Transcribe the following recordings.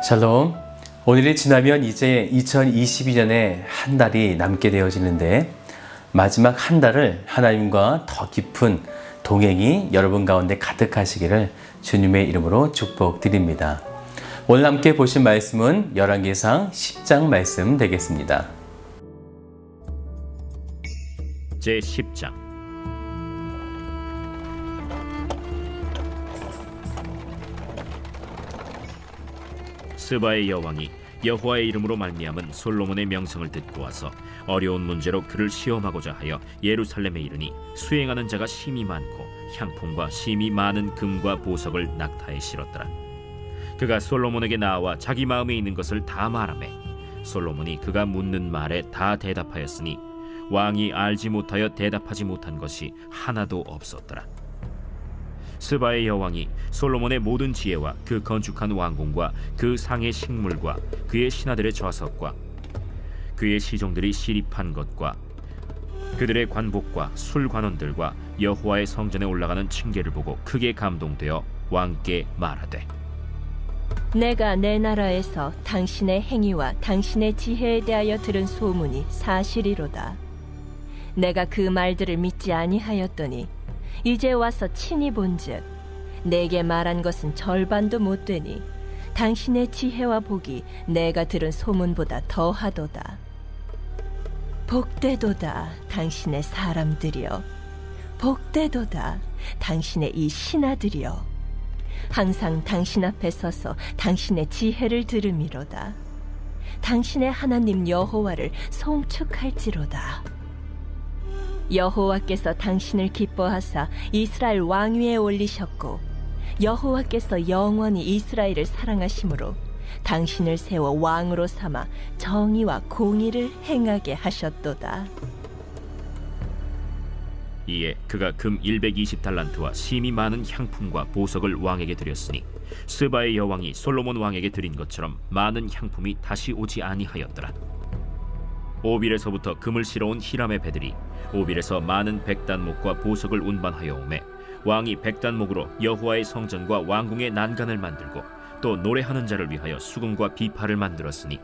샬롬. 오늘이 지나면 이제 2022년에 한 달이 남게 되어지는데 마지막 한 달을 하나님과 더 깊은 동행이 여러분 가운데 가득하시기를 주님의 이름으로 축복드립니다. 오늘 함께 보신 말씀은 열왕기상 10장 말씀 되겠습니다. 제10장. 스바의 여왕이 여호와의 이름으로 말미암은 솔로몬의 명성을 듣고 와서 어려운 문제로 그를 시험하고자 하여 예루살렘에 이르니 수행하는 자가 심히 많고 향품과 심히 많은 금과 보석을 낙타에 실었더라. 그가 솔로몬에게 나와 자기 마음에 있는 것을 다 말하매 솔로몬이 그가 묻는 말에 다 대답하였으니 왕이 알지 못하여 대답하지 못한 것이 하나도 없었더라. 스바의 여왕이 솔로몬의 모든 지혜와 그 건축한 왕궁과 그 상의 식물과 그의 신하들의 좌석과 그의 시종들이 시립한 것과 그들의 관복과 술관원들과 여호와의 성전에 올라가는 층계를 보고 크게 감동되어 왕께 말하되, 내가 내 나라에서 당신의 행위와 당신의 지혜에 대하여 들은 소문이 사실이로다. 내가 그 말들을 믿지 아니하였더니 이제 와서 친히 본즉 내게 말한 것은 절반도 못 되니 당신의 지혜와 복이 내가 들은 소문보다 더하도다. 복되도다 당신의 사람들이여, 복되도다 당신의 이 신하들이여, 항상 당신 앞에 서서 당신의 지혜를 들음이로다. 당신의 하나님 여호와를 송축할지로다. 여호와께서 당신을 기뻐하사 이스라엘 왕위에 올리셨고 여호와께서 영원히 이스라엘을 사랑하심으로 당신을 세워 왕으로 삼아 정의와 공의를 행하게 하셨도다. 이에 그가 금 120달란트와 심히 많은 향품과 보석을 왕에게 드렸으니 스바의 여왕이 솔로몬 왕에게 드린 것처럼 많은 향품이 다시 오지 아니하였더라. 오빌에서부터 금을 실어온 히람의 배들이 오빌에서 많은 백단목과 보석을 운반하여 오매 왕이 백단목으로 여호와의 성전과 왕궁의 난간을 만들고 또 노래하는 자를 위하여 수금과 비파를 만들었으니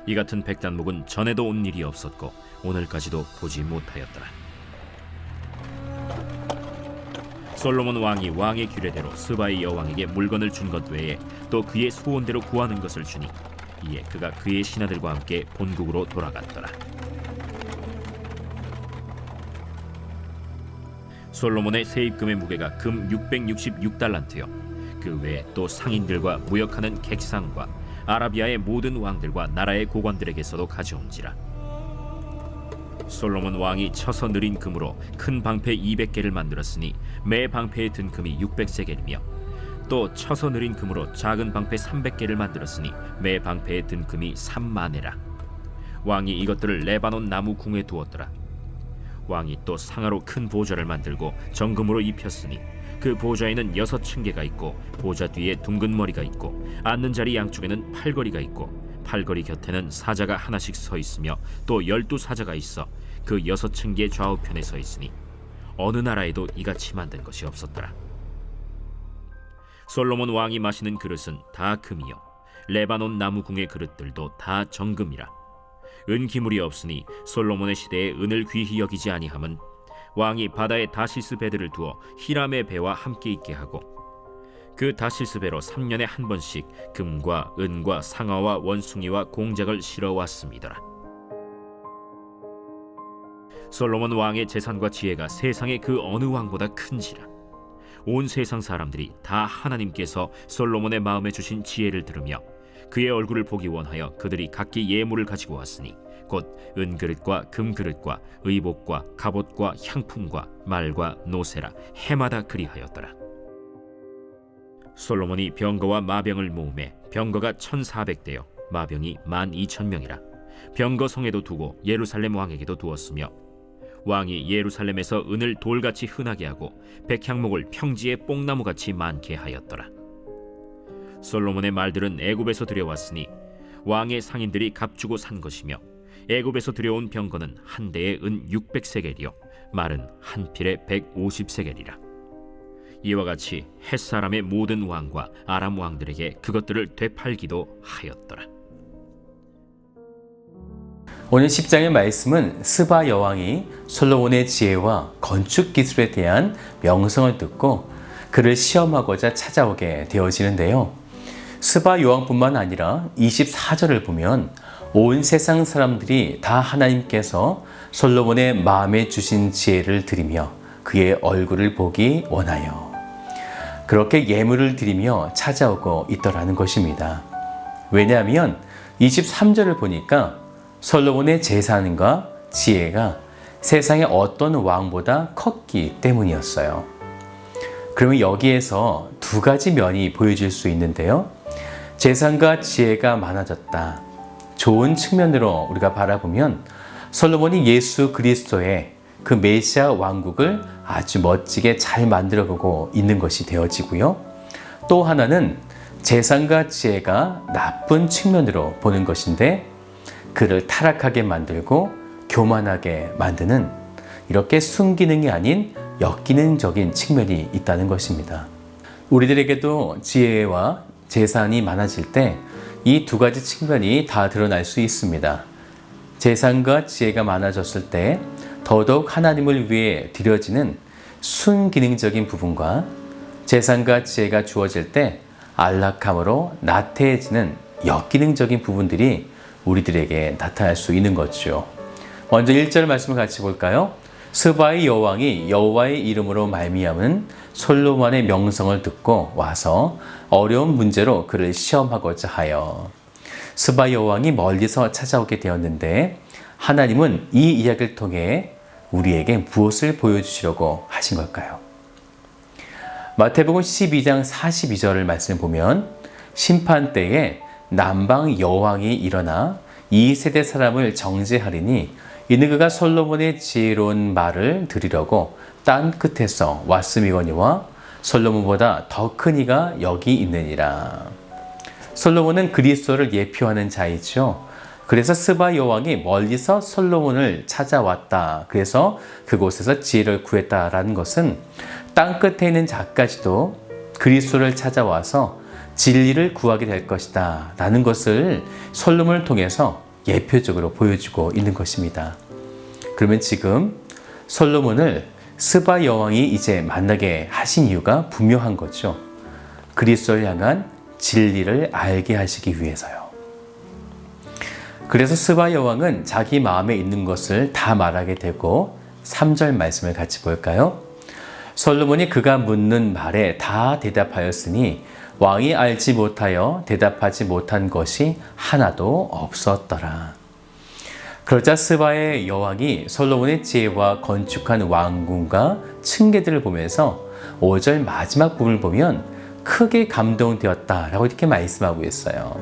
이 같은 백단목은 전에도 온 일이 없었고 오늘까지도 보지 못하였더라. 솔로몬 왕이 왕의 규례대로 스바의 여왕에게 물건을 준 것 외에 또 그의 소원대로 구하는 것을 주니 이에 그가 그의 신하들과 함께 본국으로 돌아갔더라. 솔로몬의 세입금의 무게가 금 666달란트요 그 외에 또 상인들과 무역하는 객상과 아라비아의 모든 왕들과 나라의 고관들에게서도 가져온지라. 솔로몬 왕이 쳐서 느린 금으로 큰 방패 200개를 만들었으니 매 방패에 든 금이 600세겔이며 또 쳐서 느린 금으로 작은 방패 300개를 만들었으니 매 방패에 든 금이 3만에라. 왕이 이것들을 레바논 나무 궁에 두었더라. 왕이 또 상아로 큰 보좌를 만들고 정금으로 입혔으니 그 보좌에는 6층계가 있고 보좌 뒤에 둥근 머리가 있고 앉는 자리 양쪽에는 팔걸이가 있고 팔걸이 곁에는 사자가 하나씩 서 있으며 또 12사자가 있어 그 6층계 좌우편에 서 있으니 어느 나라에도 이같이 만든 것이 없었더라. 솔로몬 왕이 마시는 그릇은 다 금이요 레바논 나무궁의 그릇들도 다 정금이라. 은기물이 없으니 솔로몬의 시대에 은을 귀히 여기지 아니함은 왕이 바다에 다시스 배들을 두어 히람의 배와 함께 있게 하고 그 다시스 배로 3년에 한 번씩 금과 은과 상아와 원숭이와 공작을 실어 왔습니다. 솔로몬 왕의 재산과 지혜가 세상의 그 어느 왕보다 큰지라. 온 세상 사람들이 다 하나님께서 솔로몬의 마음에 주신 지혜를 들으며 그의 얼굴을 보기 원하여 그들이 각기 예물을 가지고 왔으니 곧 은그릇과 금그릇과 의복과 갑옷과 향품과 말과 노새라 해마다 그리하였더라. 솔로몬이 병거와 마병을 모으매 병거가 1400대요 마병이 12,000명이라. 병거성에도 두고 예루살렘 왕에게도 두었으며 왕이 예루살렘에서 은을 돌같이 흔하게 하고 백향목을 평지에 뽕나무같이 많게 하였더라. 솔로몬의 말들은 애굽에서 들여왔으니 왕의 상인들이 값주고 산 것이며 애굽에서 들여온 병거는 한 대에 은 600세겔이요 말은 한 필에 150세겔이라. 이와 같이 햇사람의 모든 왕과 아람 왕들에게 그것들을 되팔기도 하였더라. 오늘 10장의 말씀은 스바 여왕이 솔로몬의 지혜와 건축 기술에 대한 명성을 듣고 그를 시험하고자 찾아오게 되어지는데요. 스바 여왕뿐만 아니라 24절을 보면 온 세상 사람들이 다 하나님께서 솔로몬의 마음에 주신 지혜를 드리며 그의 얼굴을 보기 원하여 그렇게 예물을 드리며 찾아오고 있더라는 것입니다. 왜냐하면 23절을 보니까 솔로몬의 재산과 지혜가 세상의 어떤 왕보다 컸기 때문이었어요. 그러면 여기에서 두 가지 면이 보여질 수 있는데요. 재산과 지혜가 많아졌다. 좋은 측면으로 우리가 바라보면 솔로몬이 예수 그리스도의 그 메시아 왕국을 아주 멋지게 잘 만들어보고 있는 것이 되어지고요. 또 하나는 재산과 지혜가 나쁜 측면으로 보는 것인데 그를 타락하게 만들고 교만하게 만드는 이렇게 순기능이 아닌 역기능적인 측면이 있다는 것입니다. 우리들에게도 지혜와 재산이 많아질 때 이 두 가지 측면이 다 드러날 수 있습니다. 재산과 지혜가 많아졌을 때 더더욱 하나님을 위해 드려지는 순기능적인 부분과 재산과 지혜가 주어질 때 안락함으로 나태해지는 역기능적인 부분들이 우리들에게 나타날 수 있는 거죠. 먼저 1절 말씀을 같이 볼까요? 스바의 여왕이 여호와의 이름으로 말미암은 솔로몬의 명성을 듣고 와서 어려운 문제로 그를 시험하고자 하여. 스바 여왕이 멀리서 찾아오게 되었는데 하나님은 이 이야기를 통해 우리에게 무엇을 보여주시려고 하신 걸까요? 마태복음 12장 42절을 말씀을 보면 심판 때에 남방 여왕이 일어나 이 세대 사람을 정죄하리니 이는 그가 솔로몬의 지혜로운 말을 들으려고 땅 끝에서 왔음이거니와 솔로몬보다 더 큰 이가 여기 있느니라. 솔로몬은 그리스도를 예표하는 자이죠. 그래서 스바 여왕이 멀리서 솔로몬을 찾아왔다. 그래서 그곳에서 지혜를 구했다라는 것은 땅 끝에 있는 자까지도 그리스도를 찾아와서 진리를 구하게 될 것이다 라는 것을 솔로몬을 통해서 예표적으로 보여주고 있는 것입니다. 그러면 지금 솔로몬을 스바 여왕이 이제 만나게 하신 이유가 분명한 거죠. 그리스도를 향한 진리를 알게 하시기 위해서요. 그래서 스바 여왕은 자기 마음에 있는 것을 다 말하게 되고 3절 말씀을 같이 볼까요? 솔로몬이 그가 묻는 말에 다 대답하였으니 왕이 알지 못하여 대답하지 못한 것이 하나도 없었더라. 그러자 스바의 여왕이 솔로몬의 지혜와 건축한 왕궁과 층계들을 보면서 5절 마지막 부분을 보면 크게 감동되었다라고 이렇게 말씀하고 있어요.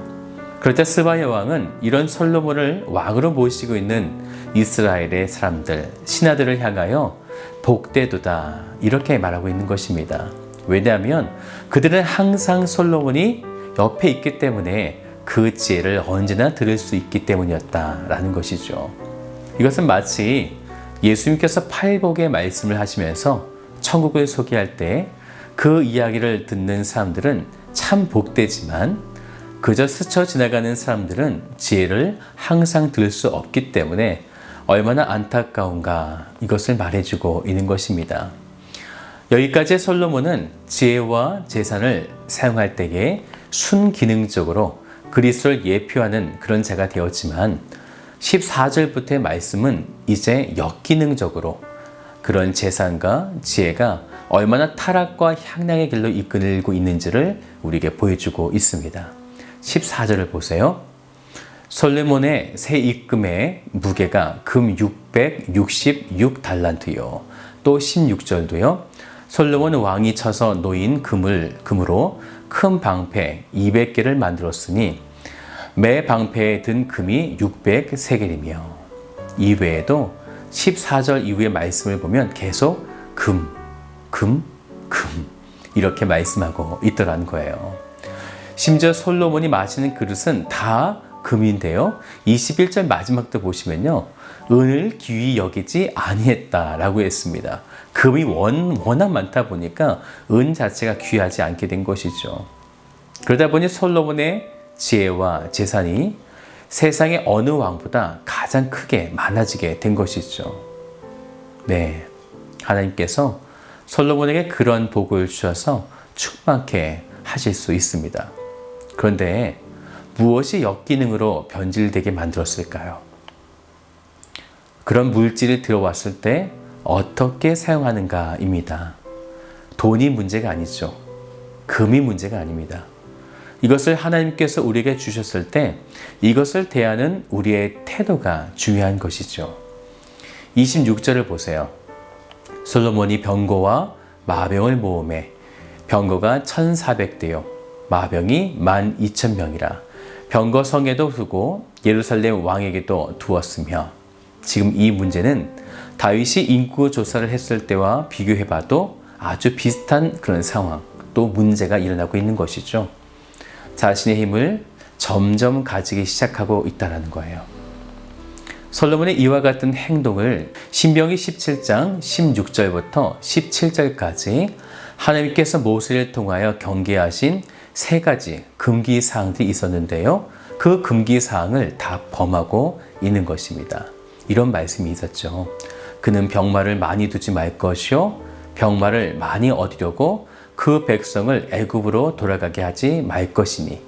그러자 스바 여왕은 이런 솔로몬을 왕으로 모시고 있는 이스라엘의 사람들, 신하들을 향하여 복되도다 이렇게 말하고 있는 것입니다. 왜냐하면 그들은 항상 솔로몬이 옆에 있기 때문에 그 지혜를 언제나 들을 수 있기 때문이었다라는 것이죠. 이것은 마치 예수님께서 팔복의 말씀을 하시면서 천국을 소개할 때 그 이야기를 듣는 사람들은 참 복되지만 그저 스쳐 지나가는 사람들은 지혜를 항상 들을 수 없기 때문에 얼마나 안타까운가 이것을 말해주고 있는 것입니다. 여기까지 솔로몬은 지혜와 재산을 사용할 때에 순기능적으로 그리스도를 예표하는 그런 자가 되었지만 14절부터의 말씀은 이제 역기능적으로 그런 재산과 지혜가 얼마나 타락과 향락의 길로 이끌고 있는지를 우리에게 보여주고 있습니다. 14절을 보세요. 솔로몬의 새 입금의 무게가 금 666달란트요. 또 16절도요. 솔로몬 왕이 쳐서 놓인 금으로 큰 방패 200개를 만들었으니 매 방패에 든 금이 600세겔이며 이 외에도 14절 이후의 말씀을 보면 계속 금 이렇게 말씀하고 있더라는 거예요. 심지어 솔로몬이 마시는 그릇은 다 금인데요. 21절 마지막도 보시면요. 은을 귀히 여기지 아니했다라고 했습니다. 금이 워낙 많다 보니까 은 자체가 귀하지 않게 된 것이죠. 그러다 보니 솔로몬의 지혜와 재산이 세상의 어느 왕보다 가장 크게 많아지게 된 것이죠. 네, 하나님께서 솔로몬에게 그런 복을 주셔서 충만케 하실 수 있습니다. 그런데 무엇이 역기능으로 변질되게 만들었을까요? 그런 물질이 들어왔을 때 어떻게 사용하는가입니다. 돈이 문제가 아니죠. 금이 문제가 아닙니다. 이것을 하나님께서 우리에게 주셨을 때 이것을 대하는 우리의 태도가 중요한 것이죠. 26절을 보세요. 솔로몬이 병거와 마병을 모으매 병거가 1400대요. 마병이 12,000명이라. 병거 성에도 두고 예루살렘 왕에게도 두었으며 지금 이 문제는 다윗이 인구 조사를 했을 때와 비교해봐도 아주 비슷한 그런 상황, 또 문제가 일어나고 있는 것이죠. 자신의 힘을 점점 가지기 시작하고 있다는 거예요. 솔로몬의 이와 같은 행동을 신명기 17장 16절부터 17절까지 하나님께서 모세를 통하여 경계하신 3가지 금기사항들이 있었는데요. 그 금기사항을 다 범하고 있는 것입니다. 이런 말씀이 있었죠. 그는 병마를 많이 두지 말 것이요 병마를 많이 얻으려고 그 백성을 애굽으로 돌아가게 하지 말 것이니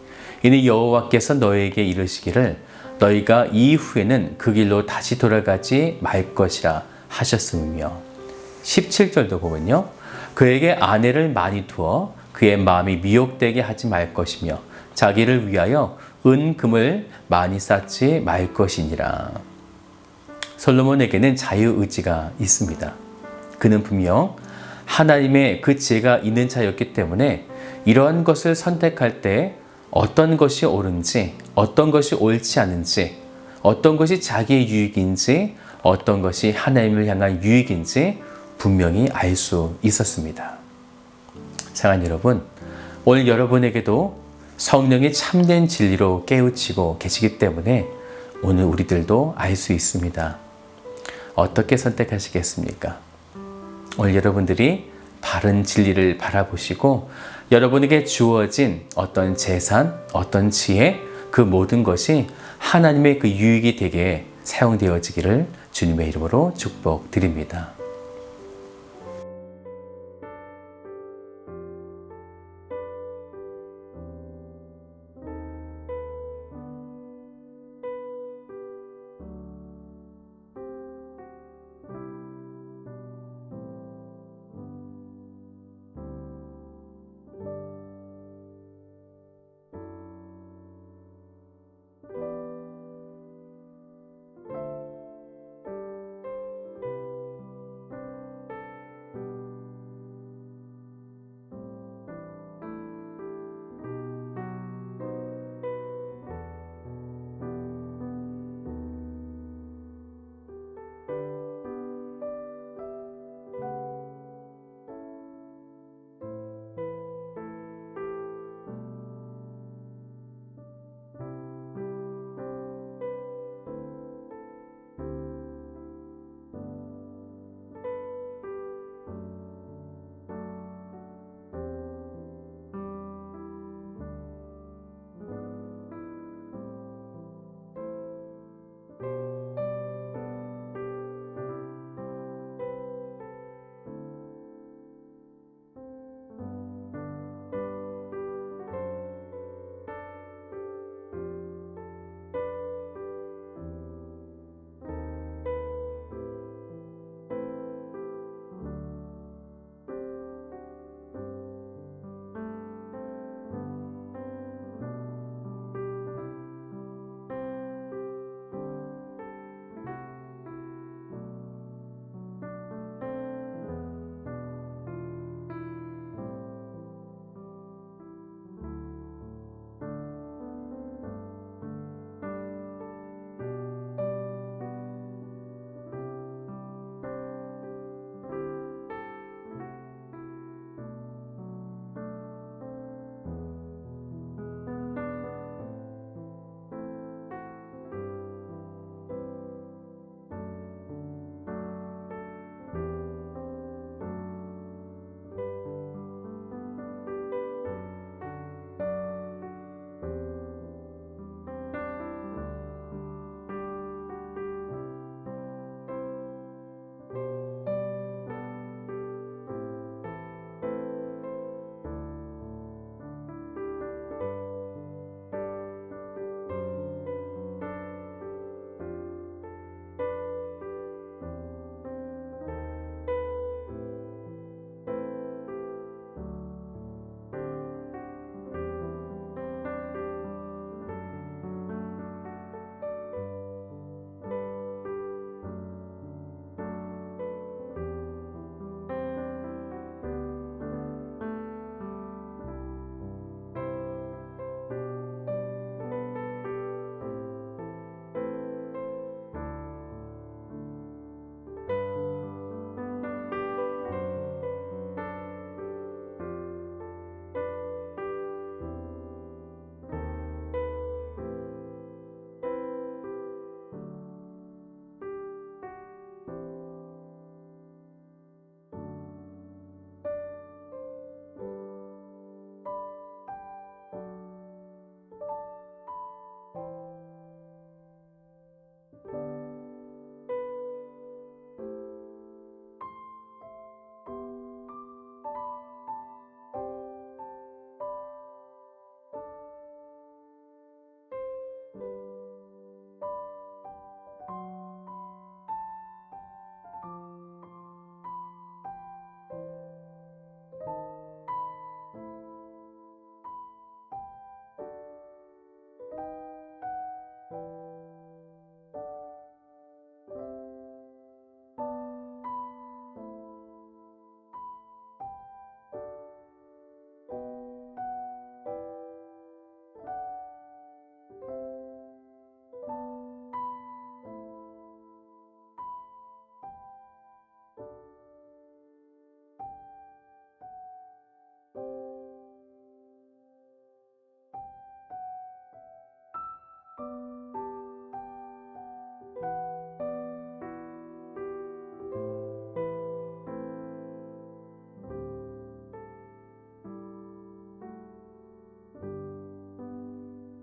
이는 여호와께서 너희에게 이르시기를 너희가 이후에는 그 길로 다시 돌아가지 말 것이라 하셨으며 17절도 보면요. 그에게 아내를 많이 두어 그의 마음이 미혹되게 하지 말 것이며 자기를 위하여 은금을 많이 쌓지 말 것이니라. 솔로몬에게는 자유의지가 있습니다. 그는 분명 하나님의 그 지혜가 있는 자였기 때문에 이러한 것을 선택할 때 어떤 것이 옳은지, 어떤 것이 옳지 않은지, 어떤 것이 자기의 유익인지, 어떤 것이 하나님을 향한 유익인지 분명히 알 수 있었습니다. 사랑하는 여러분, 오늘 여러분에게도 성령이 참된 진리로 깨우치고 계시기 때문에 오늘 우리들도 알 수 있습니다. 어떻게 선택하시겠습니까? 오늘 여러분들이 바른 진리를 바라보시고 여러분에게 주어진 어떤 재산, 어떤 지혜, 그 모든 것이 하나님의 그 유익이 되게 사용되어지기를 주님의 이름으로 축복드립니다.